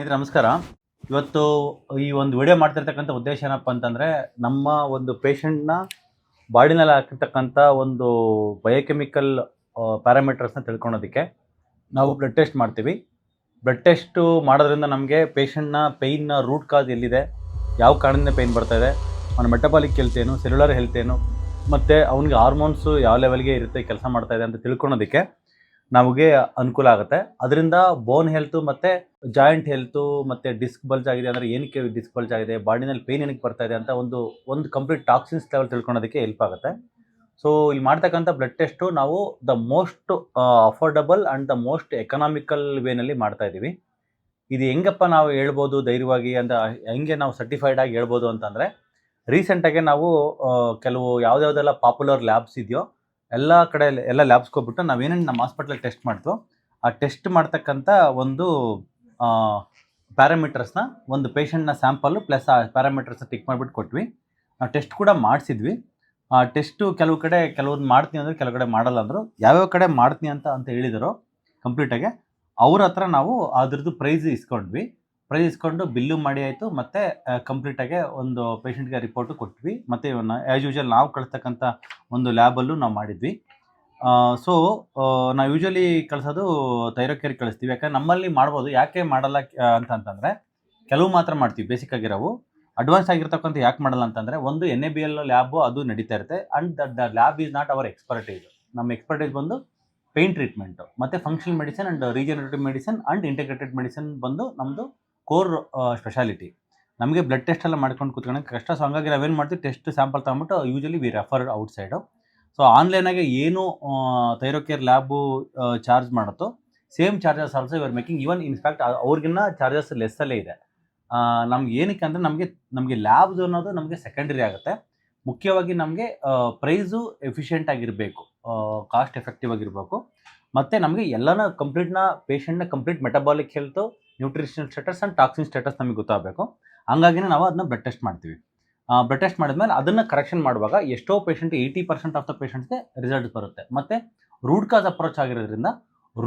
ಸ್ನೇಹಿತರೆ ನಮಸ್ಕಾರ. ಇವತ್ತು ಈ ಒಂದು ವಿಡಿಯೋ ಮಾಡ್ತಿರ್ತಕ್ಕಂಥ ಉದ್ದೇಶ ಏನಪ್ಪ ಅಂತಂದರೆ, ನಮ್ಮ ಒಂದು ಪೇಷಂಟ್ನ ಬಾಡಿನಲ್ಲಿ ಹಾಕಿರ್ತಕ್ಕಂಥ ಒಂದು ಬಯೋಕೆಮಿಕಲ್ ಪ್ಯಾರಾಮೀಟರ್ಸ್ನ ತಿಳ್ಕೊಳೋದಕ್ಕೆ ನಾವು ಬ್ಲಡ್ ಟೆಸ್ಟ್ ಮಾಡ್ತೀವಿ. ಬ್ಲಡ್ ಟೆಸ್ಟು ಮಾಡೋದ್ರಿಂದ ನಮಗೆ ಪೇಷಂಟ್ನ ಪೇಯ್ನ ರೂಟ್ ಕಾಸ್ ಎಲ್ಲಿದೆ, ಯಾವ ಕಾರಣದಿಂದ ಪೇಯ್ನ್ ಬರ್ತಾಯಿದೆ, ಅವನ ಮೆಟಬಾಲಿಕ್ ಹೆಲ್ತ್ ಏನು, ಸೆಲ್ಯುಲರ್ ಹೆಲ್ತ್ ಏನು, ಮತ್ತು ಅವನಿಗೆ ಹಾರ್ಮೋನ್ಸು ಯಾವ ಲೆವೆಲ್ಗೆ ಇರುತ್ತೆ, ಕೆಲಸ ಮಾಡ್ತಾಯಿದೆ ಅಂತ ತಿಳ್ಕೊಳೋದಕ್ಕೆ ನಮಗೆ ಅನುಕೂಲ ಆಗುತ್ತೆ. ಅದರಿಂದ ಬೋನ್ ಹೆಲ್ತು ಮತ್ತು ಜಾಯಿಂಟ್ ಹೆಲ್ತು ಮತ್ತು ಡಿಸ್ಕ್ ಬಲ್ಜ್ ಆಗಿದೆ ಅಂದರೆ ಏನಕ್ಕೆ ಡಿಸ್ಕ್ ಬಲ್ಜ್ ಆಗಿದೆ, ಬಾಡಿನಲ್ಲಿ ಪೇಯ್ನ್ ಏನಕ್ಕೆ ಬರ್ತಾ ಇದೆ ಅಂತ ಒಂದು ಕಂಪ್ಲೀಟ್ ಟಾಕ್ಸಿನ್ಸ್ ಲೆವೆಲ್ ತಿಳ್ಕೊಳೋದಕ್ಕೆ ಹೆಲ್ಪ್ ಆಗುತ್ತೆ. ಸೊ ಇಲ್ಲಿ ಮಾಡ್ತಕ್ಕಂಥ ಬ್ಲಡ್ ಟೆಸ್ಟು ನಾವು the most affordable and the most economical ವೇನಲ್ಲಿ ಮಾಡ್ತಾಯಿದ್ದೀವಿ. ಇದು ಹೆಂಗಪ್ಪ ನಾವು ಹೇಳ್ಬೋದು ಧೈರ್ಯವಾಗಿ ಅಂತ, ಹೆಂಗೆ ನಾವು ಸರ್ಟಿಫೈಡ್ ಆಗಿ ಹೇಳ್ಬೋದು ಅಂತಂದರೆ, ರೀಸೆಂಟಾಗೆ ನಾವು ಕೆಲವು ಯಾವುದ್ಯಾವುದೆಲ್ಲ ಪಾಪ್ಯುಲರ್ ಲ್ಯಾಬ್ಸ್ ಇದೆಯೋ ಎಲ್ಲ ಲ್ಯಾಬ್ಸ್ಗೆ ಹೋಗ್ಬಿಟ್ಟು ನಾವೇನೇನು ನಮ್ಮ ಹಾಸ್ಪಿಟ್ಲಲ್ಲಿ ಟೆಸ್ಟ್ ಮಾಡ್ತೀವೋ ಆ ಟೆಸ್ಟ್ ಮಾಡ್ತಕ್ಕಂಥ ಒಂದು ಪ್ಯಾರಾಮೀಟರ್ಸ್ನ, ಒಂದು ಪೇಷಂಟ್ನ ಸ್ಯಾಂಪಲ್ಲು ಪ್ಲಸ್ ಆ ಪ್ಯಾರಾಮೀಟರ್ಸ್ನ ಟಿಕ್ ಮಾಡಿಬಿಟ್ಟು ಕೊಟ್ವಿ. ನಾವು ಟೆಸ್ಟ್ ಕೂಡ ಮಾಡಿಸಿದ್ವಿ. ಆ ಟೆಸ್ಟು ಕೆಲವು ಕಡೆ ಕೆಲವೊಂದು ಮಾಡ್ತೀನಿ ಅಂದರೆ ಕೆಲವು ಕಡೆ ಮಾಡಲ್ಲ ಅಂದರು. ಯಾವ್ಯಾವ ಕಡೆ ಮಾಡ್ತೀನಿ ಅಂತ ಹೇಳಿದರು ಕಂಪ್ಲೀಟಾಗಿ, ಅವ್ರ ಹತ್ರ ನಾವು ಅದ್ರದ್ದು ಪ್ರೈಸ್ ಇಸ್ಕೊಂಡು ಬಿಲ್ಲು ಮಾಡಿ ಆಯಿತು. ಮತ್ತು ಕಂಪ್ಲೀಟಾಗಿ ಒಂದು ಪೇಷಂಟ್ಗೆ ರಿಪೋರ್ಟು ಕೊಟ್ವಿ. ಮತ್ತು ಇವನ್ನ ಆ್ಯಸ್ ಯೂಶುವಲ್ ನಾವು ಕಳಿಸ್ತಕ್ಕಂಥ ಒಂದು ಲ್ಯಾಬಲ್ಲೂ ನಾವು ಮಾಡಿದ್ವಿ. ಸೊ ನಾವು ಯೂಶ್ವಲಿ ಕಳಿಸೋದು ಥೈರೋಕೇರಿಗೆ ಕಳಿಸ್ತೀವಿ. ಯಾಕಂದರೆ ನಮ್ಮಲ್ಲಿ ಮಾಡ್ಬೋದು, ಯಾಕೆ ಮಾಡಲ್ಲ ಅಂತಂದರೆ, ಕೆಲವು ಮಾತ್ರ ಮಾಡ್ತೀವಿ ಬೇಸಿಕ್ ಆಗಿರೋವು. ಅಡ್ವಾನ್ಸ್ ಆಗಿರ್ತಕ್ಕಂಥ ಯಾಕೆ ಮಾಡಲ್ಲ ಅಂತಂದರೆ, ಒಂದು NABL ಲ್ಯಾಬು ಅದು ನಡೀತಾ ಇರುತ್ತೆ. And the lab is not our expertise. ನಮ್ಮ ಎಕ್ಸ್ಪರ್ಟೈಸ್ ಬಂದು ಪೇಯ್ನ್ ಟ್ರೀಟ್ಮೆಂಟು ಮತ್ತು functional medicine and regenerative medicine and integrated medicine ಬಂದು ನಮ್ಮದು ಕೋರ್ ಸ್ಪೆಷಾಲಿಟಿ. ನಮಗೆ ಬ್ಲಡ್ ಟೆಸ್ಟ್ ಎಲ್ಲ ಮಾಡ್ಕೊಂಡು ಕೂತ್ಕೊಳ್ಳೋಕೆ ಕಷ್ಟ. ಸೊ ಹಂಗಾಗಿ ನಾವೇನು ಮಾಡ್ತೀವಿ, ಟೆಸ್ಟ್ ಸ್ಯಾಂಪಲ್ ತೊಗೊಂಬಿಟ್ಟು usually we refer outside. So ಆನ್ಲೈನಾಗೆ ಏನು ಥೈರೋಕೇರ್ ಲ್ಯಾಬು ಚಾರ್ಜ್ ಮಾಡುತ್ತೋ ಸೇಮ್ ಚಾರ್ಜಸ್ ಆಲ್ಸೋ ಇವರು ಮೇಕಿಂಗ್. ಈವನ್ ಇನ್ಫ್ಯಾಕ್ಟ್ ಅವ್ರಿಗಿನ್ನ ಚಾರ್ಜಸ್ ಲೆಸ್ಸಲ್ಲೇ ಇದೆ. ನಮ್ಗೆ ಏನಕ್ಕೆ ಅಂದರೆ, ನಮಗೆ ಲ್ಯಾಬ್ಸ್ ಅನ್ನೋದು ನಮಗೆ ಸೆಕೆಂಡರಿ ಆಗುತ್ತೆ. ಮುಖ್ಯವಾಗಿ ನಮಗೆ ಪ್ರೈಸು ಎಫಿಷಿಯೆಂಟ್ ಆಗಿರಬೇಕು, ಕಾಸ್ಟ್ ಎಫೆಕ್ಟಿವ್ ಆಗಿರಬೇಕು. ಮತ್ತು ನಮಗೆ ಎಲ್ಲನ ಪೇಷಂಟ್ನ complete metabolic health, nutritional status and toxin status ನಮಗೆ ಗೊತ್ತಾಗಬೇಕು. ಹಂಗಾಗಿನೇ ನಾವು ಅದನ್ನ ಬ್ಲಡ್ ಟೆಸ್ಟ್ ಮಾಡ್ತೀವಿ. ಬ್ಲಡ್ ಟೆಸ್ಟ್ ಮಾಡಿದ್ಮೇಲೆ ಅದನ್ನು ಕರೆಕ್ಷನ್ ಮಾಡುವಾಗ ಎಷ್ಟೋ ಪೇಷಂಟ್ 80% ಆಫ್ ದ ಪೇಷಂಟ್ಸ್ಗೆ ರಿಸಲ್ಟ್ ಬರುತ್ತೆ. ಮತ್ತು ರೂಟ್ ಕಾಸ್ ಅಪ್ರೋಚ್ ಆಗಿರೋದ್ರಿಂದ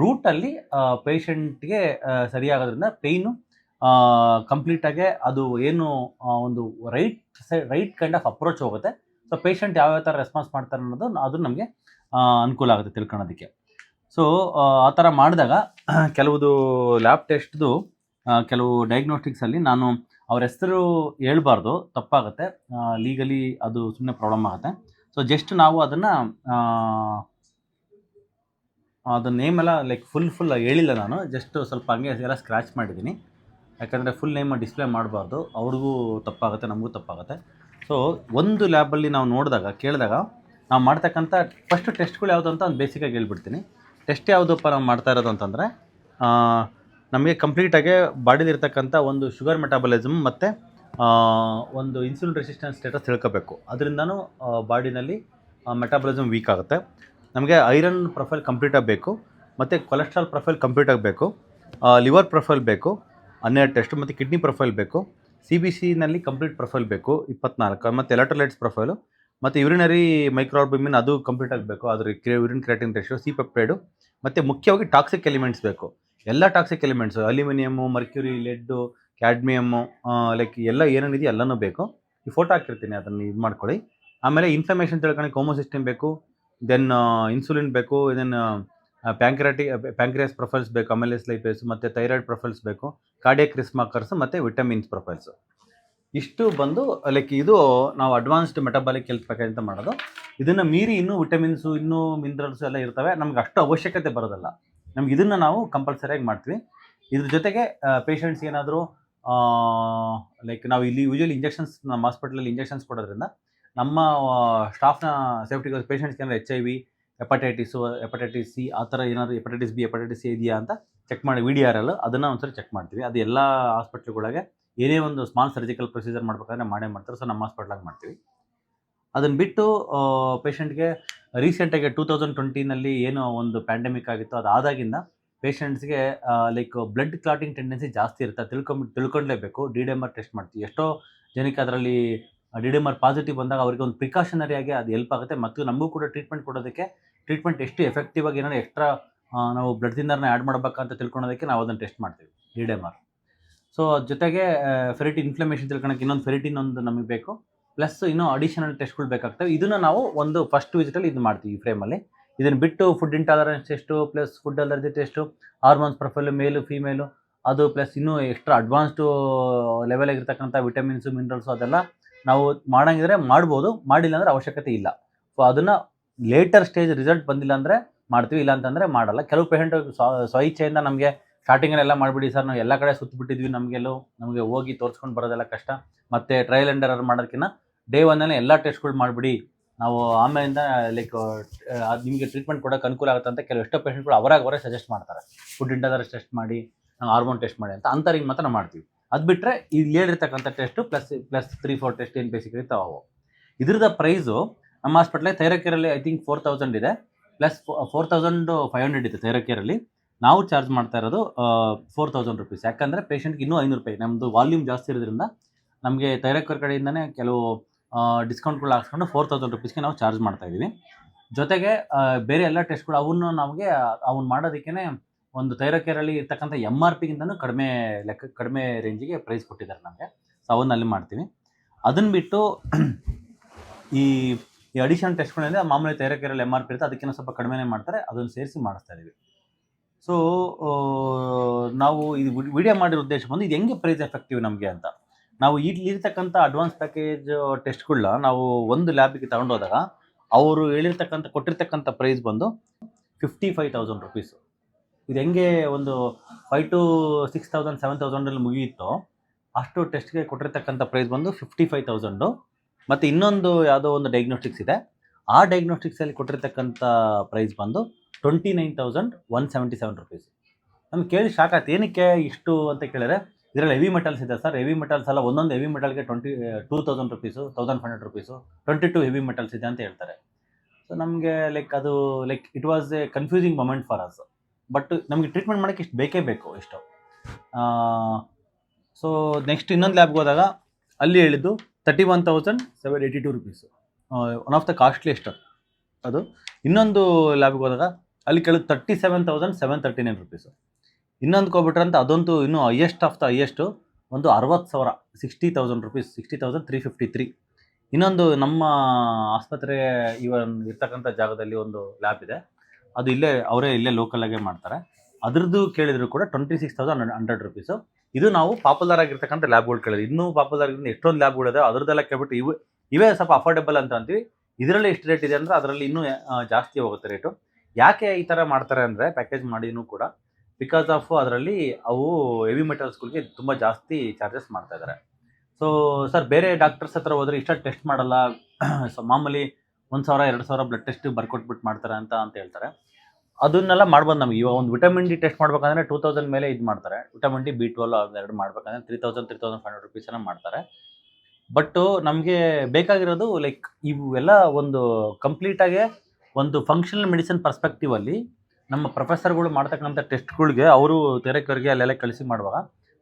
ರೂಟಲ್ಲಿ ಪೇಷಂಟ್ಗೆ ಸರಿಯಾಗೋದ್ರಿಂದ ಪೇಯ್ನು ಕಂಪ್ಲೀಟಾಗೆ ಅದು ಏನು ಒಂದು ರೈಟ್ ಕೈಂಡ್ ಆಫ್ ಅಪ್ರೋಚ್ ಹೋಗುತ್ತೆ. ಸೊ ಪೇಷಂಟ್ ಯಾವ್ಯಾವ ಥರ ರೆಸ್ಪಾನ್ಸ್ ಮಾಡ್ತಾರೆ ಅನ್ನೋದು ಅದು ನಮಗೆ ಅನುಕೂಲ ಆಗುತ್ತೆ ತಿಳ್ಕೊಳೋದಕ್ಕೆ. ಸೊ ಆ ಥರ ಮಾಡಿದಾಗ ಕೆಲವುದು ಲ್ಯಾಬ್ ಟೆಸ್ಟ್ದು ಕೆಲವು ಡಯಾಗ್ನೋಸ್ಟಿಕ್ಸಲ್ಲಿ ನಾನು ಅವ್ರ ಹೆಸರು ಹೇಳ್ಬಾರ್ದು, ತಪ್ಪಾಗುತ್ತೆ, ಲೀಗಲಿ ಅದು ಸುಮ್ಮನೆ ಪ್ರಾಬ್ಲಮ್ ಆಗುತ್ತೆ. ಸೊ ಜಸ್ಟ್ ನಾವು ಅದನ್ನು ನೇಮೆಲ್ಲ ಲೈಕ್ ಫುಲ್ ಹೇಳಿಲ್ಲ ನಾನು, ಜಸ್ಟ್ ಸ್ವಲ್ಪ ಹಂಗೆ ಎಲ್ಲ ಸ್ಕ್ರ್ಯಾಚ್ ಮಾಡಿದ್ದೀನಿ. ಯಾಕಂದರೆ ಫುಲ್ ನೇಮ್ ಡಿಸ್ಪ್ಲೇ ಮಾಡಬಾರ್ದು, ಅವ್ರಿಗೂ ತಪ್ಪಾಗುತ್ತೆ, ನಮಗೂ ತಪ್ಪಾಗುತ್ತೆ. ಸೊ ಒಂದು ಲ್ಯಾಬಲ್ಲಿ ನಾವು ಕೇಳಿದಾಗ ನಾವು ಮಾಡ್ತಕ್ಕಂಥ ಫಸ್ಟ್ ಟೆಸ್ಟ್ಗಳು ಯಾವುದು ಅಂತ ಒಂದು ಬೇಸಿಕಾಗಿ ಹೇಳ್ಬಿಡ್ತೀನಿ. ಟೆಸ್ಟ್ ಯಾವುದಪ್ಪ ನಾವು ಮಾಡ್ತಾ ಇರೋದು ಅಂತಂದರೆ, ನಮಗೆ ಕಂಪ್ಲೀಟಾಗಿ ಬಾಡಿಲಿರ್ತಕ್ಕಂಥ ಒಂದು ಶುಗರ್ ಮೆಟಾಬಲಿಸಮ್ ಮತ್ತು ಒಂದು ಇನ್ಸುಲಿನ್ ರೆಸಿಸ್ಟೆನ್ಸ್ ಸ್ಟೇಟಸ್ ತಿಳ್ಕೋಬೇಕು. ಅದರಿಂದನೂ ಬಾಡಿನಲ್ಲಿ ಮೆಟಾಬಲಿಸಮ್ ವೀಕ್ ಆಗುತ್ತೆ. ನಮಗೆ ಐರನ್ ಪ್ರೊಫೈಲ್ ಕಂಪ್ಲೀಟಾಗಿ ಬೇಕು, ಮತ್ತು ಕೊಲೆಸ್ಟ್ರಾಲ್ ಪ್ರೊಫೈಲ್ ಕಂಪ್ಲೀಟಾಗಿ ಬೇಕು, ಲಿವರ್ ಪ್ರೊಫೈಲ್ ಬೇಕು 12 ಟೆಸ್ಟ್, ಮತ್ತು ಕಿಡ್ನಿ ಪ್ರೊಫೈಲ್ ಬೇಕು, CBCನಲ್ಲಿ ಕಂಪ್ಲೀಟ್ ಪ್ರೊಫೈಲ್ ಬೇಕು 24, ಮತ್ತು ಎಲೆಕ್ಟ್ರೋಲೈಟ್ಸ್ ಪ್ರೊಫೈಲು, ಮತ್ತು ಯೂರಿನರಿ ಮೈಕ್ರೋಆಲ್ಬುಮಿನ್ ಅದು ಕಂಪ್ಲೀಟ್ ಆಗಬೇಕು, ಅದ್ರ urine creatinine ratio, C peptide, ಮತ್ತು ಮುಖ್ಯವಾಗಿ ಟಾಕ್ಸಿಕ್ ಎಲಿಮೆಂಟ್ಸ್ ಬೇಕು. ಎಲ್ಲ toxic elements, aluminium, mercury, lead, cadmium, like ಎಲ್ಲ ಏನೇನಿದೆಯೋ ಎಲ್ಲನೂ ಬೇಕು. ಈ ಫೋಟೋ ಹಾಕಿರ್ತೀನಿ, ಅದನ್ನು ಇದು ಮಾಡ್ಕೊಳ್ಳಿ. ಆಮೇಲೆ ಇನ್ಫ್ಲಮೇಷನ್ ತಿಳ್ಕೊಳಕ್ಕೆ ಹೋಮೋಸಿಸ್ಟಮ್ ಬೇಕು, ದೆನ್ ಇನ್ಸುಲಿನ್ ಬೇಕು, ದೆನ್ ಪ್ಯಾಂಕ್ರಿಯಾಸ್ ಪ್ರೊಫೈಲ್ಸ್ ಬೇಕು, ಅಮೆಲೇಸ್ ಲೈಪೇಸ್, ಮತ್ತು ಥೈರಾಯ್ಡ್ ಪ್ರೊಫೈಲ್ಸ್ ಬೇಕು, ಕಾರ್ಡಿಯಾಕ್ ರಿಸ್ಕ್ ಮಾರ್ಕರ್ಸ್, ಮತ್ತು ವಿಟಮಿನ್ಸ್ ಪ್ರೊಫೈಲ್ಸು. ಇಷ್ಟು ಬಂದು ಲೈಕ್ ಇದು ನಾವು ಅಡ್ವಾನ್ಸ್ಡ್ ಮೆಟಬಾಲಿಕ್ ಹೆಲ್ತ್ ಪ್ಯಾಕೇಜ್ ಅಂತ ಮಾಡೋದು. ಇದನ್ನು ಮೀರಿ ಇನ್ನೂ ವಿಟಮಿನ್ಸು, ಇನ್ನೂ ಮಿನರಲ್ಸು ಎಲ್ಲ ಇರ್ತವೆ, ನಮ್ಗೆ ಅಷ್ಟು ಅವಶ್ಯಕತೆ ಬರೋದಲ್ಲ. ನಮ್ಗೆ ಇದನ್ನು ನಾವು ಕಂಪಲ್ಸರಿಯಾಗಿ ಮಾಡ್ತೀವಿ. ಇದ್ರ ಜೊತೆಗೆ ಪೇಷಂಟ್ಸ್ ಏನಾದರೂ ಲೈಕ್ ನಾವು ಇಲ್ಲಿ ಯೂಶ್ವಲಿ ಇಂಜೆಕ್ಷನ್ಸ್, ನಮ್ಮ ಹಾಸ್ಪಿಟಲಲ್ಲಿ ಇಂಜೆಕ್ಷನ್ಸ್ ಕೊಡೋದ್ರಿಂದ ನಮ್ಮ ಸ್ಟಾಫ್ನ ಸೇಫ್ಟಿಗೋಸ್ಕರ ಪೇಷಂಟ್ಸ್ಗೆ ಏನಾದ್ರು HIV, ಹೆಪಟೈಟಿಸ್ C ಆ ಥರ ಏನಾದರೂ ಹೆಪಟೈಟಿಸ್ B, ಹೆಪಟೈಟಿಸ್ A ಇದೆಯಾ ಅಂತ ಚೆಕ್ ಮಾಡಿ VDRL ಅದನ್ನು ಒಂದ್ಸರಿ ಚೆಕ್ ಮಾಡ್ತೀವಿ. ಅದು ಎಲ್ಲ ಹಾಸ್ಪಿಟ್ಲ್ಗಳಿಗೆ ಏನೇ ಒಂದು ಸ್ಮಾಲ್ ಸರ್ಜಿಕಲ್ ಪ್ರೊಸೀಜರ್ ಮಾಡ್ಬೇಕಾದ್ರೆ ಮಾಡ್ತಾರೆ. ಸೊ ನಮ್ಮ ಹಾಸ್ಪಿಟ್ಲಾಗಿ ಮಾಡ್ತೀವಿ. ಅದನ್ನು ಬಿಟ್ಟು ಪೇಷಂಟ್ಗೆ ರೀಸೆಂಟಾಗಿ 2020ನಲ್ಲಿ ಏನೋ ಒಂದು ಪ್ಯಾಂಡಮಿಕ್ ಆಗಿತ್ತು, ಅದಾದಾಗಿಂದ ಪೇಷಂಟ್ಸ್ಗೆ ಲೈಕ್ ಬ್ಲಡ್ ಕ್ಲಾಟಿಂಗ್ ಟೆಂಡೆನ್ಸಿ ಜಾಸ್ತಿ ಇರುತ್ತೆ. ತಿಳ್ಕೊಳ್ಳೇಬೇಕು. ಡಿಡೆಮರ್ ಟೆಸ್ಟ್ ಮಾಡ್ತೀವಿ. ಎಷ್ಟೋ ಜನಕ್ಕೆ ಅದರಲ್ಲಿ ಡಿಡೆಮರ್ ಪಾಸಿಟಿವ್ ಬಂದಾಗ ಅವರಿಗೆ ಒಂದು ಪ್ರಿಕಾಷನರಿಯಾಗಿ ಅದು ಹೆಲ್ಪ್ ಆಗುತ್ತೆ. ಮತ್ತು ನಮಗೂ ಕೂಡ ಟ್ರೀಟ್ಮೆಂಟ್ ಎಷ್ಟು ಎಫೆಕ್ಟಿವ್ ಆಗಿ ಏನಾದ್ರು ಎಕ್ಸ್ಟ್ರಾ ನಾವು ಬ್ಲಡ್ ಥಿನ್ನರ್ನ ಆ್ಯಡ್ ಮಾಡಬೇಕಂತ ತಿಳ್ಕೊಳೋದಕ್ಕೆ ನಾವು ಅದನ್ನು ಟೆಸ್ಟ್ ಮಾಡ್ತೀವಿ ಡಿಡೆಮರ್. ಸೊ ಜೊತೆಗೆ ಫೆರಿಟಿನ್ ಇನ್ಫ್ಲಮೇಷನ್ ತಿಳ್ಕೊಳಕ್ಕೆ ಇನ್ನೊಂದು ಫೆರಿಟಿನ್ ಒಂದು ನಮಗೆ ಬೇಕು, ಪ್ಲಸ್ ಇನ್ನೂ ಅಡಿಷನಲ್ ಟೆಸ್ಟ್ಗಳು ಬೇಕಾಗ್ತವೆ. ಇದನ್ನು ನಾವು ಒಂದು ಫಸ್ಟ್ ವಿಸಿಟಲ್ಲಿ ಇದು ಮಾಡ್ತೀವಿ ಈ ಫ್ರೇಮಲ್ಲಿ. ಇದನ್ನು ಬಿಟ್ಟು food intolerance test, plus food allergy test, hormones profile ಮೇಲು ಫೀಮೇಲು, ಅದು ಪ್ಲಸ್ ಇನ್ನೂ ಎಕ್ಸ್ಟ್ರಾ ಅಡ್ವಾನ್ಸ್ಡು ಲೆವೆಲಾಗಿರ್ತಕ್ಕಂಥ ವಿಟಮಿನ್ಸು ಮಿನರಲ್ಸು ಅದೆಲ್ಲ ನಾವು ಮಾಡೋಂಗಿದ್ರೆ ಮಾಡ್ಬೋದು, ಮಾಡಿಲ್ಲ ಅಂದರೆ ಅವಶ್ಯಕತೆ ಇಲ್ಲ. ಸೊ ಅದನ್ನು ಲೇಟರ್ ಸ್ಟೇಜ್ ರಿಸಲ್ಟ್ ಬಂದಿಲ್ಲ ಅಂದರೆ ಮಾಡ್ತೀವಿ, ಇಲ್ಲ ಅಂತಂದರೆ ಮಾಡಲ್ಲ. ಕೆಲವು ಪೇಷಂಟ್ ಸ್ವಇಚ್ಛೆಯಿಂದ ನಮಗೆ ಸ್ಟಾರ್ಟಿಂಗಲ್ಲೆಲ್ಲ ಮಾಡಿಬಿಡಿ ಸರ್, ನಾವು ಎಲ್ಲ ಕಡೆ ಸುತ್ತಿಬಿಟ್ಟಿದ್ವಿ, ನಮಗೆ ಹೋಗಿ ತೋರಿಸ್ಕೊಂಡು ಬರೋದೆಲ್ಲ ಕಷ್ಟ, ಮತ್ತು ಟ್ರಯಲ್ ಆ್ಯಂಡ್ ಎರರ್ ಮಾಡೋದಕ್ಕಿಂತ ಡೇ ಒನ್ನಲ್ಲೇ ಎಲ್ಲ ಟೆಸ್ಟ್ಗಳು ಮಾಡಿಬಿಡಿ, ನಾವು ಆಮೇಲಿಂದ ಲೈಕ್ ಅದು ನಿಮಗೆ ಟ್ರೀಟ್ಮೆಂಟ್ ಕೊಡೋಕೆ ಅನುಕೂಲ ಆಗುತ್ತೆ ಅಂತ ಕೆಲವು ಎಷ್ಟೋ ಪೇಷಂಟ್ಗಳು ಅವರೇ ಸಜೆಸ್ಟ್ ಮಾಡ್ತಾರೆ. ಫುಡ್ ಇಂಟಾಲರೆನ್ಸ್ ಟೆಸ್ಟ್ ಮಾಡಿ, ಹಾರ್ಮೋನ್ ಟೆಸ್ಟ್ ಮಾಡಿ ಅಂತ ಅಂಥವ್ರಿಗೆ ಮಾತ್ರ ನಾವು ಮಾಡ್ತೀವಿ. ಅದು ಬಿಟ್ಟರೆ ಇಲ್ಲಿ ಹೇಳಿರ್ತಕ್ಕಂಥ ಟೆಸ್ಟು ಪ್ಲಸ್ 3-4 ಟೆಸ್ಟ್ ಏನು ಬೇಸಿಕ್ ಇರ್ತಾವೆ ಅವು. ಇದ್ರದ್ದು ಪ್ರೈಸು ನಮ್ಮ ಹಾಸ್ಪಿಟ್ಲಲ್ಲಿ ಥೈರೋಕೇರಲ್ಲಿ ಐ ಥಿಂಕ್ 4000 ಇದೆ, ಪ್ಲಸ್ 4500 ಇದೆ ಥೈರೋಕೇರಲ್ಲಿ. ನಾವು ಚಾರ್ಜ್ ಮಾಡ್ತಾ ಇರೋದು 4000 ರುಪೀಸ್. ಯಾಕಂದರೆ ಪೇಷಂಟ್ಗೆ ಇನ್ನೂ 500 ರೂಪಾಯಿ, ನಮ್ಮದು ವಾಲ್ಯೂಮ್ ಜಾಸ್ತಿ ಇರೋದ್ರಿಂದ ನಮಗೆ ಥೈರೋಕೇರ್ ಕಡೆಯಿಂದನೇ ಕೆಲವು ಡಿಸ್ಕೌಂಟ್ಗಳು ಹಾಕ್ಸ್ಕೊಂಡು 4000 ರುಪೀಸ್ಗೆ ನಾವು ಚಾರ್ಜ್ ಮಾಡ್ತಾಯಿದ್ದೀವಿ. ಜೊತೆಗೆ ಬೇರೆ ಎಲ್ಲ ಟೆಸ್ಟ್ಗಳು ಅವನ್ನ ಮಾಡೋದಕ್ಕೇ ಒಂದು ಥೈರೋಕೇರಲ್ಲಿ ಇರ್ತಕ್ಕಂಥ MRPಗಿಂತನೂ ಕಡಿಮೆ ರೇಂಜಿಗೆ ಪ್ರೈಸ್ ಕೊಟ್ಟಿದ್ದಾರೆ ನಮಗೆ. ಸೊ ಅವನ್ನಲ್ಲಿ ಮಾಡ್ತೀವಿ. ಅದನ್ನು ಬಿಟ್ಟು ಈ ಅಡಿಷನಲ್ ಟೆಸ್ಟ್ಗಳಿಂದ ಮಾಮೂಲಿ ಥೈರೋಕೇರಲ್ಲಿ MRP ಇರುತ್ತೆ, ಅದಕ್ಕಿಂತ ಸ್ವಲ್ಪ ಕಡಿಮೆನೇ ಮಾಡ್ತಾರೆ, ಅದನ್ನು ಸೇರಿಸಿ ಮಾಡಿಸ್ತಾ ಇದ್ದೀವಿ. ಸೊ ನಾವು ಇದು ವಿಡಿಯೋ ಮಾಡಿರೋ ಉದ್ದೇಶ ಬಂದು ಇದು ಹೆಂಗೆ ಪ್ರೈಸ್ ಎಫೆಕ್ಟಿವ್ ನಮಗೆ ಅಂತ. ನಾವು ಇಲ್ಲಿರ್ತಕ್ಕಂಥ ಅಡ್ವಾನ್ಸ್ ಪ್ಯಾಕೇಜ್ ಟೆಸ್ಟ್ಗಳನ್ನ ನಾವು ಒಂದು ಲ್ಯಾಬಿಗೆ ತಗೊಂಡೋದಾಗ ಅವರು ಕೊಟ್ಟಿರ್ತಕ್ಕಂಥ ಪ್ರೈಸ್ ಬಂದು 55,000 ರುಪೀಸು. ಇದು ಹೆಂಗೆ ಒಂದು 5,000 to 6,000 7,000 ಮುಗಿಯುತ್ತೋ ಅಷ್ಟು ಟೆಸ್ಟ್ಗೆ ಕೊಟ್ಟಿರ್ತಕ್ಕಂಥ ಪ್ರೈಸ್ ಬಂದು 55,000. ಮತ್ತು ಇನ್ನೊಂದು ಯಾವುದೋ ಒಂದು ಡಯಾಗ್ನೋಸ್ಟಿಕ್ಸ್ ಇದೆ, ಆ ಡಯಾಗ್ನೋಸ್ಟಿಕ್ಸಲ್ಲಿ ಕೊಟ್ಟಿರ್ತಕ್ಕಂಥ ಪ್ರೈಸ್ ಬಂದು 29,177 ರುಪೀಸ್. ನಮ್ಗೆ ಕೇಳಿ ಶಾಕ್ ಆಯ್ತು, ಏನಕ್ಕೆ ಇಷ್ಟು ಅಂತ ಕೇಳಿದ್ರೆ ಇದರಲ್ಲಿ ಹೆವಿ ಮೆಟಲ್ಸ್ ಇದೆ ಸರ್, ಹೆವಿ ಮೆಟಲ್ಸ್ ಎಲ್ಲ ಒಂದೊಂದು ಹೆವಿ ಮೆಟಲ್ಗೆ 2,000 ರುಪೀಸು, 1,500 ರುಪೀಸು, 22 ಹೆವಿ ಮೆಟಲ್ಸ್ ಇದೆ ಅಂತ ಹೇಳ್ತಾರೆ. ಸೊ ನಮಗೆ ಅದು it was a confusing moment for us. But ನಮಗೆ ಟ್ರೀಟ್ಮೆಂಟ್ ಮಾಡೋಕ್ಕೆ ಇಷ್ಟು ಬೇಕೇ ಬೇಕು ಇಷ್ಟು. ಸೊ ನೆಕ್ಸ್ಟ್ ಇನ್ನೊಂದು ಲ್ಯಾಬ್ಗೆ ಹೋದಾಗ ಅಲ್ಲಿ ಹೇಳಿದ್ದು 31,782 rupees, one of the costliest ಅದು. ಇನ್ನೊಂದು ಲ್ಯಾಬ್ಗೆ ಹೋದಾಗ ಅಲ್ಲಿ ಕೇಳಿದ್ದು 37,739 ರುಪೀಸು. ಇನ್ನೊಂದು ಹೋಗ್ಬಿಟ್ರಂತ ಅದಂತೂ ಇನ್ನೂ ಹೈಯೆಸ್ಟ್ ಆಫ್ ದ ಹೈಯೆಸ್ಟು, ಒಂದು 60,000 60,000 ರುಪೀಸ್, 60,353. ಇನ್ನೊಂದು ನಮ್ಮ ಆಸ್ಪತ್ರೆ ಇರ್ತಕ್ಕಂಥ ಜಾಗದಲ್ಲಿ ಒಂದು ಲ್ಯಾಬ್ ಇದೆ, ಅದು ಇಲ್ಲೇ ಲೋಕಲಾಗೆ ಮಾಡ್ತಾರೆ. ಅದ್ರದ್ದು ಕೇಳಿದ್ರು ಕೂಡ 26,100 ರುಪೀಸು. ಇದು ನಾವು ಪಾಪ್ಯುಲರ್ ಆಗಿರ್ತಕ್ಕಂಥ ಲ್ಯಾಬ್ಗಳು ಕೇಳಿದ್ವಿ. ಇನ್ನೂ ಪಾಪ್ಯುಲರ್ ಆಗಿರೋ ಎಷ್ಟೊಂದು ಲ್ಯಾಬ್ಗಳಿದೆ, ಅದ್ರದ್ದೆಲ್ಲ ಕೇಳ್ಬಿಟ್ಟು ಇವೇ ಸ್ವಲ್ಪ ಅಫೋರ್ಡೆಬಲ್ ಅಂತ ಅಂತೀವಿ. ಇದರಲ್ಲಿ ಎಷ್ಟು ರೇಟ್ ಇದೆ ಅಂದರೆ ಅದರಲ್ಲಿ ಇನ್ನೂ ಜಾಸ್ತಿ ಹೋಗುತ್ತೆ ರೇಟು. ಯಾಕೆ ಈ ಥರ ಮಾಡ್ತಾರೆ ಅಂದರೆ ಪ್ಯಾಕೇಜ್ ಮಾಡಿನೂ ಕೂಡ ಬಿಕಾಸ್ ಆಫ್ ಅದರಲ್ಲಿ ಅವು ಹೆವಿ ಮೆಟಲ್ಸ್ಗಳಿಗೆ ತುಂಬ ಜಾಸ್ತಿ ಚಾರ್ಜಸ್ ಮಾಡ್ತಾ ಇದ್ದಾರೆ. ಸೊ ಸರ್ ಬೇರೆ ಡಾಕ್ಟರ್ಸ್ ಹತ್ರ ಹೋದರೆ ಇಷ್ಟ ಟೆಸ್ಟ್ ಮಾಡಲ್ಲ, ಸೊ ಮಾಮೂಲಿ 1,000-2,000 ಬ್ಲಡ್ ಟೆಸ್ಟ್ ಬರ್ಕೊಟ್ಬಿಟ್ಟು ಮಾಡ್ತಾರೆ ಅಂತ ಹೇಳ್ತಾರೆ. ಅದನ್ನೆಲ್ಲ ಮಾಡ್ಬೋದು ನಮಗೆ. ಇವಾಗ ಒಂದು ವಿಟಮಿನ್ ಡಿ ಟೆಸ್ಟ್ ಮಾಡ್ಬೇಕಂದ್ರೆ 2,000 ಮೇಲೆ ಇದು ಮಾಡ್ತಾರೆ. ವಿಟಮಿನ್ ಡಿ B12 ಅವೆರಡು ಮಾಡ್ಬೇಕಂದ್ರೆ 3,000-3,500 ರುಪೀಸನ್ನ ಮಾಡ್ತಾರೆ. ಬಟ್ ನಮಗೆ ಬೇಕಾಗಿರೋದು ಇವೆಲ್ಲ ಒಂದು ಕಂಪ್ಲೀಟಾಗಿ ಒಂದು ಫಂಕ್ಷನಲ್ ಮೆಡಿಸಿನ್ ಪರ್ಸ್ಪೆಕ್ಟಿವಲ್ಲಿ ನಮ್ಮ ಪ್ರೊಫೆಸರ್ಗಳು ಮಾಡ್ತಕ್ಕಂಥ ಟೆಸ್ಟ್ಗಳಿಗೆ ಅವರು ಥೈರೋಕೇರ್ಗೆ ಅಲ್ಲೆಲ್ಲ ಕಳಿಸಿ ಮಾಡುವಾಗ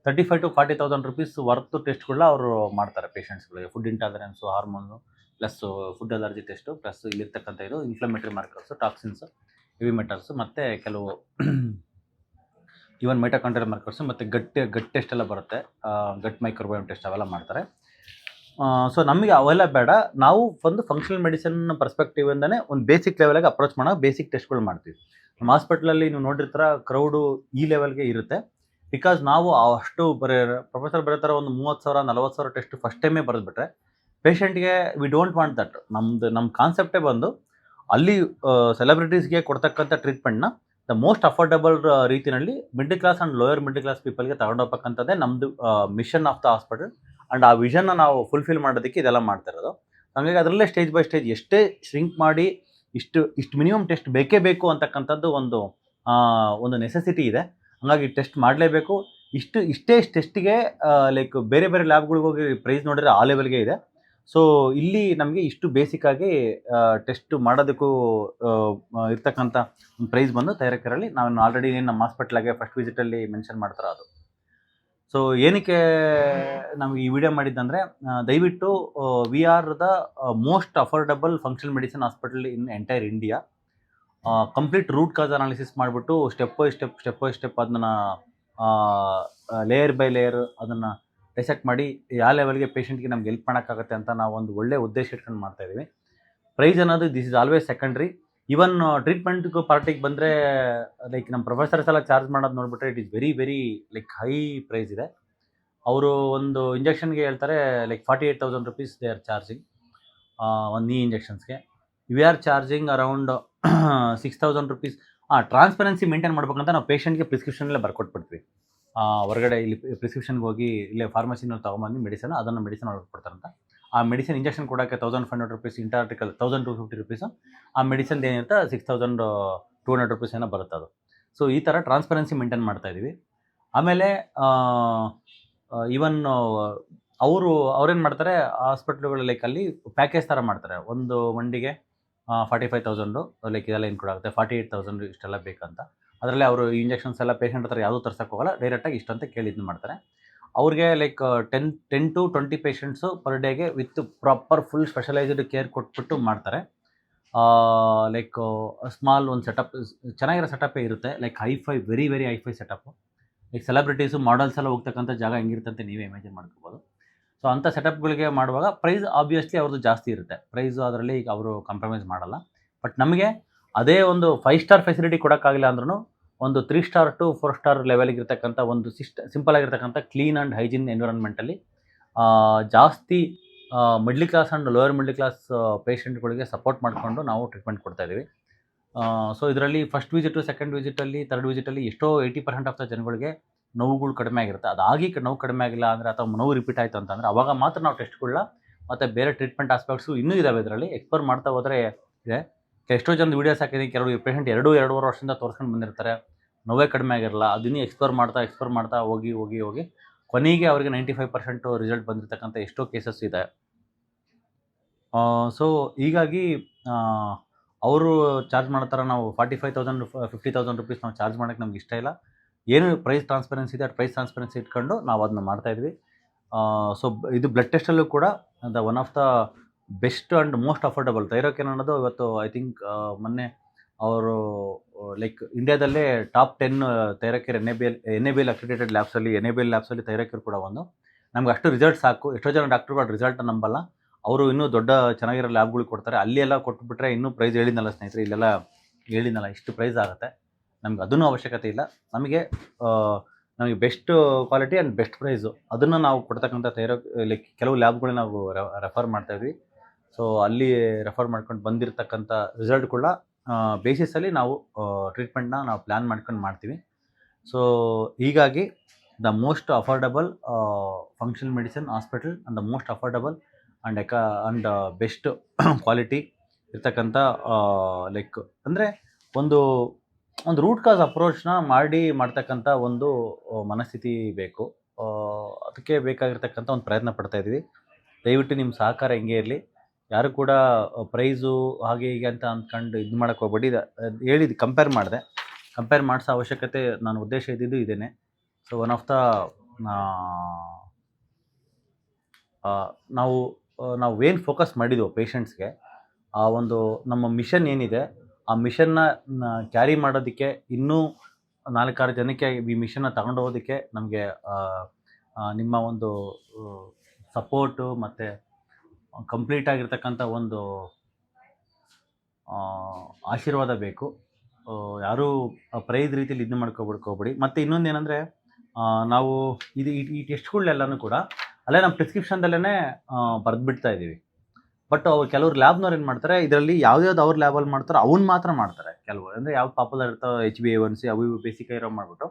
35,000 to 40,000 ರುಪೀಸ್ ವರ್ತ್ ಟೆಸ್ಟ್ಗಳನ್ನ ಅವರು ಮಾಡ್ತಾರೆ ಪೇಷಂಟ್ಸ್ಗಳಿಗೆ. Food intolerance, hormone, plus food allergy test, plus ಇಲ್ಲಿರ್ತಕ್ಕಂಥ ಇದು inflammatory markers, toxins, heavy metals, ಮತ್ತು ಕೆಲವು ಈವನ್ ಮೈಟೋಕಾಂಡ್ರಿಯಲ್ ಮಾರ್ಕರ್ಸು, ಮತ್ತು ಗಟ್ ಟೆಸ್ಟ್ ಎಲ್ಲ ಬರುತ್ತೆ, ಗಟ್ ಮೈಕ್ರೋಬಯೋಮ್ ಟೆಸ್ಟ್ ಅವೆಲ್ಲ ಮಾಡ್ತಾರೆ. ಸೊ ನಮಗೆ ಅವೆಲ್ಲ ಬೇಡ, ನಾವು ಒಂದು ಫಂಕ್ಷನಲ್ ಮೆಡಿಸಿನ್ ಪರ್ಸ್ಪೆಕ್ಟಿವಿಂದನೇ ಒಂದು ಬೇಸಿಕ್ ಲೆವೆಲ್ಗೆ ಅಪ್ರೋಚ್ ಮಾಡೋ ಬೇಸಿಕ್ ಟೆಸ್ಟ್ಗಳು ಮಾಡ್ತೀವಿ. ನಮ್ಮ ಹಾಸ್ಪಿಟ್ಲಲ್ಲಿ ನೀವು ನೋಡಿರ್ತೀರ ಕ್ರೌಡು ಈ ಲೆವೆಲ್ಗೆ ಇರುತ್ತೆ. ಬಿಕಾಸ್ ನಾವು ಅಷ್ಟು ಪ್ರೊಫೆಸರ್ ಬರೋ ಥರ ಒಂದು 30,000-40,000 ಟೆಸ್ಟ್ ಫಸ್ಟ್ ಟೈಮೇ ಬರೆದ್ಬಿಟ್ರೆ ಪೇಷಂಟ್ಗೆ ವಿ ಡೋಂಟ್ ವಾಂಟ್ ದಟ್. ನಮ್ಮ ಕಾನ್ಸೆಪ್ಟೇ ಬಂದು ಅಲ್ಲಿ ಸೆಲೆಬ್ರಿಟೀಸ್ಗೆ ಕೊಡ್ತಕ್ಕಂಥ ಟ್ರೀಟ್ಮೆಂಟ್ನ ದ ಮೋಸ್ಟ್ ಅಫೋರ್ಡಬಲ್ ರೀತಿಯಲ್ಲಿ middle class and lower middle class ಪೀಪಲ್ಗೆ ತಗೊಂಡೋಗ್ಬೇಕಂತದೇ ನಮ್ಮದು mission of the hospital. And ಆ ವಿಷನ್ನ ನಾವು ಫುಲ್ಫಿಲ್ ಮಾಡೋದಕ್ಕೆ ಇದೆಲ್ಲ ಮಾಡ್ತಾ ಇರೋದು. ಹಾಗಾಗಿ ಅದರಲ್ಲೇ ಸ್ಟೇಜ್ ಬೈ ಸ್ಟೇಜ್ ಎಷ್ಟೇ ಶ್ರಿಂಕ್ ಮಾಡಿ ಇಷ್ಟು ಮಿನಿಮಮ್ ಟೆಸ್ಟ್ ಬೇಕೇ ಬೇಕು ಅಂತಕ್ಕಂಥದ್ದು ಒಂದು ನೆಸೆಸಿಟಿ ಇದೆ. ಹಾಗಾಗಿ ಟೆಸ್ಟ್ ಮಾಡಲೇಬೇಕು. ಇಷ್ಟೇ ಟೆಸ್ಟಿಗೆ ಬೇರೆ ಬೇರೆ ಲ್ಯಾಬ್ಗಳಿಗೆ ಹೋಗಿ ಪ್ರೈಸ್ ನೋಡಿದ್ರೆ ಆ ಲೆವೆಲ್ಗೆ ಇದೆ. ಸೊ ಇಲ್ಲಿ ನಮಗೆ ಇಷ್ಟು ಬೇಸಿಕ್ಕಾಗಿ ಟೆಸ್ಟ್ ಮಾಡೋದಕ್ಕೂ ಇರ್ತಕ್ಕಂಥ ಒಂದು ಪ್ರೈಸ್ ಬಂದು ಥೈರೋಕೇರಲ್ಲಿ ನಾವು ಆಲ್ರೆಡಿ ನಮ್ಮ ಹಾಸ್ಪಿಟ್ಲಾಗೆ ಫಸ್ಟ್ ವಿಸಿಟಲ್ಲಿ ಮೆನ್ಷನ್ ಮಾಡ್ತಾರೆ ಅದು. ಸೊ ಏನಕ್ಕೆ ನಮಗೆ ಈ ವಿಡಿಯೋ ಮಾಡಿದ್ದಂದರೆ ದಯವಿಟ್ಟು we are the most affordable functional medicine hospital in entire India. Complete root cause analysis ಮಾಡಿಬಿಟ್ಟು ಸ್ಟೆಪ್ ಬೈ ಸ್ಟೆಪ್ ಅದನ್ನ ಲೇಯರ್ ಬೈ ಲೇಯರ್ ಅದನ್ನು ಡಿಸೆಕ್ಟ್ ಮಾಡಿ ಯಾವ ಲೆವೆಲ್ಗೆ ಪೇಷಂಟ್ಗೆ ನಮ್ಗೆ ಹೆಲ್ಪ್ ಮಾಡೋಕ್ಕಾಗುತ್ತೆ ಅಂತ ನಾವು ಒಂದು ಒಳ್ಳೆ ಉದ್ದೇಶ ಇಟ್ಕೊಂಡು ಮಾಡ್ತಾಯಿದ್ದೀವಿ. ಪ್ರೈಸ್ ಅನ್ನೋದು this is always secondary. Even ಟ್ರೀಟ್ಮೆಂಟ್ಗೂ ಪಾರ್ಟಿಗೆ ಬಂದರೆ ಲೈಕ್ ನಮ್ಮ ಪ್ರೊಫೆಸರ್ಸ್ ಎಲ್ಲ ಚಾರ್ಜ್ ಮಾಡೋದು ನೋಡಿಬಿಟ್ರೆ it is very very like high price ಇದೆ. ಅವರು ಒಂದು ಇಂಜೆಕ್ಷನ್ಗೆ ಹೇಳ್ತಾರೆ like 48,000 rupees they are charging ಒಂದು ನೀ ಇಂಜೆಕ್ಷನ್ಸ್ಗೆ. We are charging around 6,000 rupees. Transparency maintain ಮಾಡ್ಬೇಕಂತ ನಾವು ಪೇಷಂಟ್ಗೆ ಪ್ರಿಸ್ಕ್ರಿಪ್ಷನಲ್ಲೇ ಬರ್ಕೊಟ್ಬಿಡ್ತೀವಿ. ಹೊರಗಡೆ ಇಲ್ಲಿ ಪ್ರಿಸ್ಕ್ರಿಪ್ಷನ್ಗೆ ಹೋಗಿ ಇಲ್ಲೇ ಫಾರ್ಮಸಿನಲ್ಲಿ ತೊಗೊಂಬಂದು ಅದನ್ನು ಮೆಡಿಸಿನ್ ಕೊಡ್ತಾರಂತ. ಆ ಮೆಡಿಸಿನ್ ಇಂಜೆಕ್ಷನ್ ಕೊಡೋಕ್ಕೆ 1,500 rupees, ಇಂಟಾರ್ಟಿಕಲ್ 1,250 rupees. ಆ ಮೆಡಿಸಿನ್ದು ಏನಿರುತ್ತೆ 6,200 rupees ಏನೋ ಬರುತ್ತೆ ಅದು. ಸೊ ಈ ಥರ ಟ್ರಾನ್ಸ್ಪರೆನ್ಸಿ ಮೇಂಟೈನ್ ಮಾಡ್ತಾಯಿದ್ದೀವಿ. ಆಮೇಲೆ ಈವನ್ ಅವ್ರೇನು ಮಾಡ್ತಾರೆ ಹಾಸ್ಪಿಟ್ಲುಗಳು ಲೈಕ್ ಅಲ್ಲಿ ಪ್ಯಾಕೇಜ್ ಥರ ಮಾಡ್ತಾರೆ. ಒಂದು ಮಂಡಿಗೆ 45,000 ಲೈಕ್ ಇದೆಲ್ಲ ಇನ್ಕ್ಲೂಡ್ 48,000 ಇಷ್ಟೆಲ್ಲ ಬೇಕಂತ. ಅದರಲ್ಲೇ ಅವರು ಇಂಜೆಕ್ಷನ್ಸ್ ಎಲ್ಲ ಪೇಷಂಟ್ ಹತ್ರ ಯಾವುದೂ ತರ್ಸೋಕ್ಕೆ ಹೋಗಲ್ಲ, ಡೈರೆಕ್ಟಾಗಿ ಇಷ್ಟಂತ ಕೇಳಿ ಇದು ಮಾಡ್ತಾರೆ. ಅವ್ರಿಗೆ ಲೈಕ್ 10 to 20 ಪೇಷಂಟ್ಸು ಪರ್ ಡೇಗೆ with proper full specialized care ಕೊಟ್ಬಿಟ್ಟು ಮಾಡ್ತಾರೆ. ಲೈಕ್ ಸ್ಮಾಲ್ ಒಂದು ಸೆಟಪ್ ಚೆನ್ನಾಗಿರೋ ಸೆಟಪ್ಪೇ ಇರುತ್ತೆ. Like hifi very very hifi setup. Like celebrities models ಎಲ್ಲ ಹೋಗ್ತಕ್ಕಂಥ ಜಾಗ ಹೆಂಗಿರುತ್ತೆ ನೀವೇ ಇಮ್ಯಾಜಿನ್ ಮಾಡ್ಕೋಬೋದು. ಸೊ ಅಂಥ ಸೆಟಪ್ಗಳಿಗೆ ಮಾಡುವಾಗ ಪ್ರೈಸ್ ಆಬ್ವಿಯಸ್ಲಿ ಅವ್ರದ್ದು ಜಾಸ್ತಿ ಇರುತ್ತೆ. ಪ್ರೈಸು ಅದರಲ್ಲಿ ಈಗ ಅವರು ಕಾಂಪ್ರಮೈಸ್ ಮಾಡಲ್ಲ. ಬಟ್ ನಮಗೆ ಅದೇ ಒಂದು 5 ಸ್ಟಾರ್ ಫೆಸಿಲಿಟಿ ಕೊಡೋಕ್ಕಾಗಿಲ್ಲ ಅಂದ್ರೂ ಒಂದು 3 ಸ್ಟಾರ್ to 4 ಸ್ಟಾರ್ ಲೆವೆಲ್ಗೆ ಇರ್ತಕ್ಕಂಥ ಒಂದು ಸಿಂಪಲ್ ಆಗಿರ್ತಕ್ಕಂಥ ಕ್ಲೀನ್ ಆ್ಯಂಡ್ ಹೈಜಿನ್ ಎನ್ವಿರಾನ್ಮೆಂಟಲ್ಲಿ ಜಾಸ್ತಿ middle class and lower middle class ಪೇಷಂಟ್ಗಳಿಗೆ ಸಪೋರ್ಟ್ ಮಾಡಿಕೊಂಡು ನಾವು ಟ್ರೀಟ್ಮೆಂಟ್ ಕೊಡ್ತಾಯಿದ್ದೀವಿ. ಸೊ ಇದರಲ್ಲಿ ಫಸ್ಟ್ ವಿಸಿಟು, ಸೆಕೆಂಡ್ ವಿಸಿಟಲ್ಲಿ, ಥರ್ಡ್ ವಿಸಿಟಲ್ಲಿ ಎಷ್ಟೋ 80% ಆಫ್ ದ ಜನಗಳಿಗೆ ನೋವುಗಳು ಕಡಿಮೆ ಆಗಿರುತ್ತೆ. ಅದಾಗಿ ನೋವು ಕಡಿಮೆ ಆಗಿಲ್ಲ ಅಂದರೆ ಅಥವಾ ನೋವು ರಿಪೀಟ್ ಆಯಿತು ಅಂತಂದರೆ ಅವಾಗ ಮಾತ್ರ ನಾವು ಟೆಸ್ಟ್ಗಳನ್ನ ಮತ್ತು ಬೇರೆ ಟ್ರೀಟ್ಮೆಂಟ್ ಆಸ್ಪೆಕ್ಟ್ಸು ಇನ್ನೂ ಇದ್ದಾವೆ ಇದರಲ್ಲಿ ಎಕ್ಸ್ಪ್ಲೋರ್ ಮಾಡ್ತಾ ಹೋದರೆ ಇದೆ. ಎಷ್ಟೋ ಜನ ವೀಡಿಯೋಸ್ ಹಾಕಿದ್ದೀನಿ, ಕೆಲವು ಪೇಷಂಟ್ 2-2.5 ವರ್ಷದಿಂದ ತೋರಿಸ್ಕೊಂಡು ಬಂದಿರ್ತಾರೆ, ನೋವೇ ಕಡಿಮೆ ಆಗಿರಲ್ಲ. ಅದನ್ನೇ ಎಕ್ಸ್ಪ್ಲೋರ್ ಮಾಡ್ತಾ ಹೋಗಿ ಕೊನೆಗೆ ಅವರಿಗೆ 95% ರಿಸಲ್ಟ್ ಬಂದಿರತಕ್ಕಂಥ ಎಷ್ಟೋ ಕೇಸಸ್ ಇದೆ. ಸೊ ಹೀಗಾಗಿ ಅವರು ಚಾರ್ಜ್ ಮಾಡೋ ಥರ ನಾವು 45,000 50,000 rupees ನಾವು ಚಾರ್ಜ್ ಮಾಡೋಕ್ಕೆ ನಮ್ಗೆ ಇಷ್ಟ ಇಲ್ಲ. ಏನು ಪ್ರೈಸ್ ಟ್ರಾನ್ಸ್ಪರೆನ್ಸಿ ಇದೆ, ಪ್ರೈಸ್ ಟ್ರಾನ್ಸ್ಪರೆನ್ಸಿ ಇಟ್ಕೊಂಡು ನಾವು ಅದನ್ನ ಮಾಡ್ತಾಯಿದ್ವಿ. ಸೊ ಇದು ಬ್ಲಡ್ ಟೆಸ್ಟಲ್ಲೂ ಕೂಡ one of the best and most affordable Thyrocare ಅನ್ನೋದು ಇವತ್ತು ಐ ಥಿಂಕ್ ಮೊನ್ನೆ ಅವರು ಲೈಕ್ ಇಂಡಿಯಾದಲ್ಲೇ ಟಾಪ್ 10 ಥೈರೋಕೇರ್ ಎನ್.ಎ.ಬಿ.ಎಲ್ ಅಕ್ರಿಡೇಟೆಡ್ ಲ್ಯಾಬ್ಸಲ್ಲಿ ಥೈರೋಕೇರ್ ಕೂಡ ಒಂದು. ನಮ್ಗೆ ಅಷ್ಟು ರಿಸಲ್ಟ್ ಸಾಕು. ಎಷ್ಟೋ ಜನ ಡಾಕ್ಟ್ರುಗಳು ರಿಸಲ್ಟ್ ನಂಬಲ್ಲ, ಅವರು ಇನ್ನೂ ದೊಡ್ಡ ಚೆನ್ನಾಗಿರೋ ಲ್ಯಾಬ್ಗಳು ಕೊಡ್ತಾರೆ. ಅಲ್ಲಿ ಎಲ್ಲ ಕೊಟ್ಬಿಟ್ರೆ ಇನ್ನೂ ಪ್ರೈಸ್ ಹೇಳಿದ್ನಲ್ಲ ಸ್ನೇಹಿತರೆ, ಇಲ್ಲೆಲ್ಲ ಹೇಳಿದ್ನಲ್ಲ ಇಷ್ಟು ಪ್ರೈಸ್ ಆಗುತ್ತೆ. ನಮ್ಗೆ ಅದನ್ನೂ ಅವಶ್ಯಕತೆ ಇಲ್ಲ. ನಮಗೆ best quality and best price ಅದನ್ನು ನಾವು ಕೊಡ್ತಕ್ಕಂಥ ಲೈಕ್ ಕೆಲವು ಲ್ಯಾಬ್ಗಳನ್ನ ನಾವು ರೆಫರ್ ಮಾಡ್ತಾಯಿದ್ವಿ. ಸೊ ಅಲ್ಲಿ ರೆಫರ್ ಮಾಡ್ಕೊಂಡು ಬಂದಿರತಕ್ಕಂಥ ರಿಸಲ್ಟ್ಗಳನ್ನ ಬೇಸಿಸಲ್ಲಿ ನಾವು ಟ್ರೀಟ್ಮೆಂಟ್ನ ನಾವು ಪ್ಲ್ಯಾನ್ ಮಾಡ್ಕೊಂಡು ಮಾಡ್ತೀವಿ. ಸೊ ಹೀಗಾಗಿ the most affordable functional medicine hospital and the most affordable and best quality ಇರ್ತಕ್ಕಂಥ ಲೈಕ್ ಅಂದರೆ ಒಂದು ರೂಟ್ ಕಾಸ್ ಅಪ್ರೋಚ್ನ ಮಾಡ್ತಕ್ಕಂಥ ಒಂದು ಮನಸ್ಥಿತಿ ಬೇಕು. ಅದಕ್ಕೆ ಬೇಕಾಗಿರ್ತಕ್ಕಂಥ ಒಂದು ಪ್ರಯತ್ನ ಪಡ್ತಾಯಿದ್ವಿ. ದಯವಿಟ್ಟು ನಿಮ್ಮ ಸಹಕಾರ ಹಿಂಗೆ ಇರಲಿ. ಯಾರು ಕೂಡ ಪ್ರೈಸು ಹಾಗೆ ಹೀಗೆ ಅಂತ ಅಂದ್ಕೊಂಡು ಇದು ಮಾಡೋಕ್ಕೆ ಹೋಗ್ಬೇಡಿ. ಹೇಳಿದ್ದು ಕಂಪೇರ್ ಮಾಡಿಸೋ ಅವಶ್ಯಕತೆ ನನ್ನ ಉದ್ದೇಶ ಇದ್ದಿದ್ದು ಇದೇನೆ. ಸೊ ಒನ್ ಆಫ್ ದ ನಾವು ಏನು ಫೋಕಸ್ ಮಾಡಿದ್ವು ಪೇಷಂಟ್ಸ್ಗೆ, ಆ ಒಂದು ನಮ್ಮ ಮಿಷನ್ ಏನಿದೆ ಆ ಮಿಷನ್ನ ಕ್ಯಾರಿ ಮಾಡೋದಕ್ಕೆ ಇನ್ನೂ 4-6 ಜನಕ್ಕೆ ಈ ಮಿಷನ್ನ ತಗೊಂಡು ಹೋಗೋದಕ್ಕೆ ನಮಗೆ ನಿಮ್ಮ ಒಂದು ಸಪೋರ್ಟು ಮತ್ತು ಕಂಪ್ಲೀಟ್ ಆಗಿರ್ತಕ್ಕಂಥ ಒಂದು ಆಶೀರ್ವಾದ ಬೇಕು. ಯಾರೂ ಪ್ರೈಸ್ ರೀತಿಯಲ್ಲಿ ಇದನ್ನ ಮಾಡ್ಕೊಬಿಡ್ಕೋಬೇಡಿ. ಮತ್ತು ಇನ್ನೊಂದು ಏನಂದರೆ ನಾವು ಈ ಟೆಸ್ಟ್ಗಳನ್ನೆಲ್ಲನೂ ಕೂಡ ಅಲ್ಲೇ ನಮ್ಮ ಪ್ರಿಸ್ಕ್ರಿಪ್ಷನ್ದಲ್ಲೇ ಬರೆದ್ಬಿಡ್ತಾ ಇದ್ದೀವಿ. ಬಟ್ ಅವ್ರು ಕೆಲವ್ರು ಲ್ಯಾಬ್ನವ್ರು ಏನು ಮಾಡ್ತಾರೆ, ಇದರಲ್ಲಿ ಯಾವ್ದು ಅವ್ರ ಲ್ಯಾಬಲ್ಲಿ ಮಾಡ್ತಾರೋ ಅವ್ನು ಮಾತ್ರ ಮಾಡ್ತಾರೆ. ಕೆಲವು ಅಂದರೆ ಯಾವ್ದು ಪಾಪ್ಯುಲರ್ ಇರ್ತಾವೆ HbA1c ಅವು ಇವು ಬೇಸಿಕ್ ಇರೋ ಮಾಡಿಬಿಟ್ಟು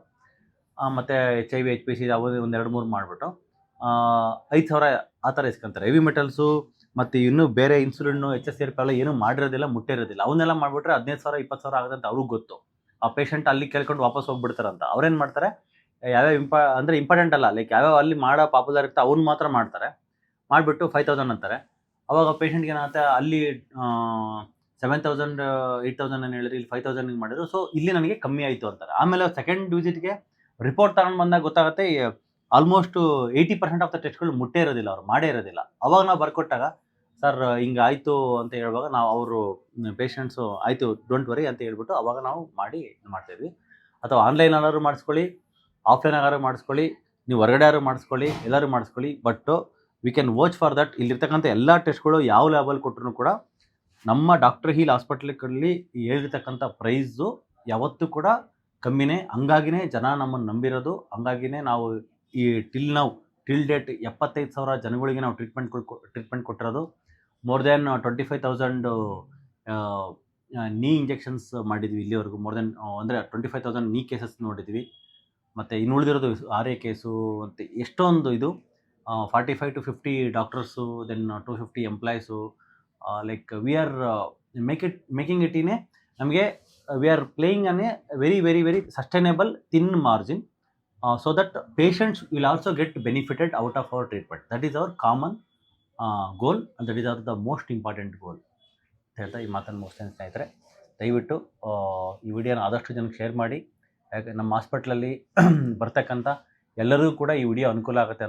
ಮತ್ತು HIV HPC ಅವು 1-2-3 ಮಾಡಿಬಿಟ್ಟು 5,000 ಆ ಥರ ಇಸ್ಕೊಂತಾರೆ. ಹೆವಿ ಮೆಟಲ್ಸು ಮತ್ತು ಇನ್ನೂ ಬೇರೆ ಇನ್ಸುಲಿನ್ನು HSCRP ಎಲ್ಲ ಏನೂ ಮಾಡಿರೋದಿಲ್ಲ, ಮುಟ್ಟಿರೋದಿಲ್ಲ. ಅವನ್ನೆಲ್ಲ ಮಾಡಿಬಿಟ್ರೆ 15,000 20,000 ಆಗುತ್ತೆ ಅಂತ ಅವ್ರಿಗೆ ಗೊತ್ತು. ಆ ಪೇಷಂಟ್ ಅಲ್ಲಿ ಕೇಳ್ಕೊಂಡು ವಾಪಸ್ ಹೋಗ್ಬಿಡ್ತಾರಂತ. ಅವ್ರೇನು ಮಾಡ್ತಾರೆ, ಯಾವ್ಯಾವ ಇಂಪಾರ್ಟೆಂಟ್ ಅಲ್ಲ, ಲೈಕ್ ಯಾವ್ಯಾವ ಅಲ್ಲಿ ಮಾಡೋ ಪಾಪ್ಯುಲರ್ ಇರ್ತಾ ಅವ್ನು ಮಾತ್ರ ಮಾಡ್ತಾರೆ. ಮಾಡಿಬಿಟ್ಟು 5,000 ಅಂತಾರೆ. ಅವಾಗ ಪೇಷಂಟ್ಗೆ ಏನಾಗುತ್ತೆ, ಅಲ್ಲಿ 7,000 8,000 ಏನು ಹೇಳಿದ್ರು, ಇಲ್ಲಿ 5,000 ಮಾಡಿದ್ರು. ಸೊ ಇಲ್ಲಿ ನನಗೆ ಕಮ್ಮಿ ಆಯಿತು ಅಂತಾರೆ. ಆಮೇಲೆ ಸೆಕೆಂಡ್ ವಿಸಿಟ್ಗೆ ರಿಪೋರ್ಟ್ ತಗೊಂಡು ಬಂದಾಗ ಗೊತ್ತಾಗುತ್ತೆ ಆಲ್ಮೋಸ್ಟ್ 80% ಆಫ್ ದ ಟೆಸ್ಟ್ಗಳು ಮುಟ್ಟೇ ಇರೋದಿಲ್ಲ, ಅವ್ರು ಮಾಡೇ ಇರೋದಿಲ್ಲ. ಅವಾಗ ನಾವು ಬರ್ಕೊಟ್ಟಾಗ ಸರ್ ಹಿಂಗೆ ಆಯಿತು ಅಂತ ಹೇಳುವಾಗ ನಾವು ಅವರು ಪೇಷಂಟ್ಸು ಆಯಿತು ಡೋಂಟ್ ವರಿ ಅಂತ ಹೇಳ್ಬಿಟ್ಟು ಅವಾಗ ನಾವು ಮಾಡ್ತಾಯಿದ್ವಿ. ಅಥವಾ ಆನ್ಲೈನ್ ಆಗಾದ್ರು ಮಾಡಿಸ್ಕೊಳ್ಳಿ, ಆಫ್ಲೈನ್ ಆಗಾದ್ರು ಮಾಡಿಸ್ಕೊಳ್ಳಿ. ನೀವು ಹೊರಗಡೆ ಯಾರು ಮಾಡಿಸ್ಕೊಳ್ಳಿ, ಎಲ್ಲರೂ ಮಾಡಿಸ್ಕೊಳ್ಳಿ, but we can watch for that. ಇಲ್ಲಿರ್ತಕ್ಕಂಥ ಎಲ್ಲ ಟೆಸ್ಟ್ಗಳು ಯಾವ ಲ್ಯಾಬಲ್ಲಿ ಕೊಟ್ಟರು ಕೂಡ ನಮ್ಮ ಡಾಕ್ಟರ್ ಹೀಲ್ ಹಾಸ್ಪಿಟ್ಲ್ಗಳಲ್ಲಿ ಹೇಳಿರ್ತಕ್ಕಂಥ ಪ್ರೈಸು ಯಾವತ್ತೂ ಕೂಡ ಕಮ್ಮಿನೇ. ಹಂಗಾಗಿನೇ ಜನ ನಮ್ಮನ್ನು ನಂಬಿರೋದು, ಹಂಗಾಗಿನೇ ನಾವು ಈ ಟಿಲ್ ಡೇಟ್ 75,000 ಜನಗಳಿಗೆ ನಾವು ಟ್ರೀಟ್ಮೆಂಟ್ ಕೊಟ್ಟಿರೋದು. ಮೋರ್ ದ್ಯಾನ್ 25,000 ನೀ ಇಂಜೆಕ್ಷನ್ಸ್ ಮಾಡಿದ್ವಿ ಇಲ್ಲಿವರೆಗೂ. ಮೋರ್ ದೆನ್ ಅಂದರೆ 25,000 ನೀ ಕೇಸಸ್ ನೋಡಿದ್ವಿ. ಮತ್ತು ಇನ್ನು ಉಳಿದಿರೋದು RA ಕೇಸು ಮತ್ತು ಎಷ್ಟೊಂದು ಇದು 45 to 50 doctors, then 250 employees. Like we are making it in a, ನಮಗೆ we are playing on a very sustainable thin margin, so that patients will also get benefited out of our treatment. That is our common goal and that is our the most important goal ಅಂತ ಹೇಳ್ತಾ ಈ ಮಾತನ್ನು ಮುಗಿಸ್ತೇನೆ ಸ್ನೇಹಿತರೆ. ದಯವಿಟ್ಟು ಈ ವಿಡಿಯೋನ ಆದಷ್ಟು ಜನಕ್ಕೆ ಶೇರ್ ಮಾಡಿ. ಯಾಕೆ ನಮ್ಮ ಹಾಸ್ಪಿಟ್ಲಲ್ಲಿ ಬರ್ತಕ್ಕಂಥ ಎಲ್ಲರಿಗೂ ಕೂಡ ಈ ವಿಡಿಯೋ ಅನುಕೂಲ ಆಗುತ್ತೆ ಅಂತ